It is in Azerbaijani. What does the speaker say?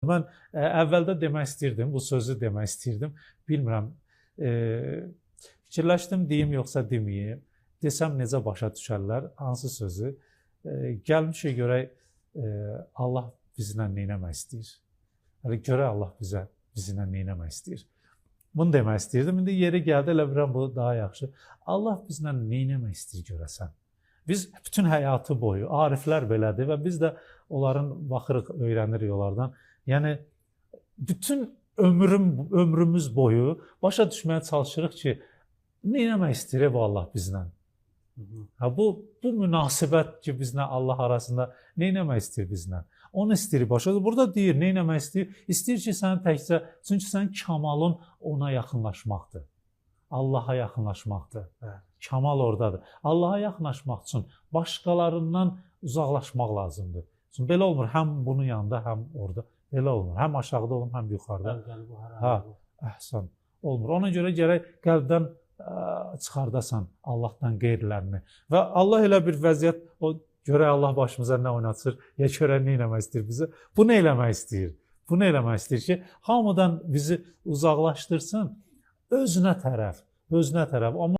Mən əvvəldə demək istirdim, bu sözü demək istirdim. Bilmirəm, fikirləşdim deyim yoxsa deməyim. Desəm necə başa düşərlər, hansı sözü. Gəlmişik görək Allah bizlə neynəmək istəyir. Yəni görək Allah bizlə neynəmək istəyir. Bunu demək istirdim. İndi yeri gəldi, elə bilirəm bu daha yaxşı. Allah bizlə neynəmək istəyir görəsən. Biz bütün həyatı boyu, ariflər belədir və biz də onların baxırıq, öyrənirik onlardan. Yəni bütün ömrümüz boyu başa düşməyə çalışırıq ki, neynəmək istəyir bu Allah bizlə? Bu münasibət ki, bizlə Allah arasında neynəmək istəyir bizlə? Onu istəyir başa. Burada deyir, neynəmək istəyir? İstəyir ki, sən təkcə, çünki sənin kamalın ona yaxınlaşmaqdır. Allaha yaxınlaşmaqdır. Kamal oradadır. Allaha yaxınlaşmaq üçün başqalarından uzaqlaşmaq lazımdır. Çünki belə olmur, həm bunun yanında, həm orada. Belə olmur. Həm aşağıda olum, həm yuxarıda. Əhsən. Olmur. Ona görə gərək qəlbdən çıxardasan Allahdan qeyrilərini. Və Allah elə bir vəziyyət, o görək Allah başımıza nə oynatsın, ya görək nə eləmək istəyir bizə. Bunu eləmək istəyir. Bunu eləmək istəyir ki, hamıdan bizi uzaqlaşdırsın özünə tərəf.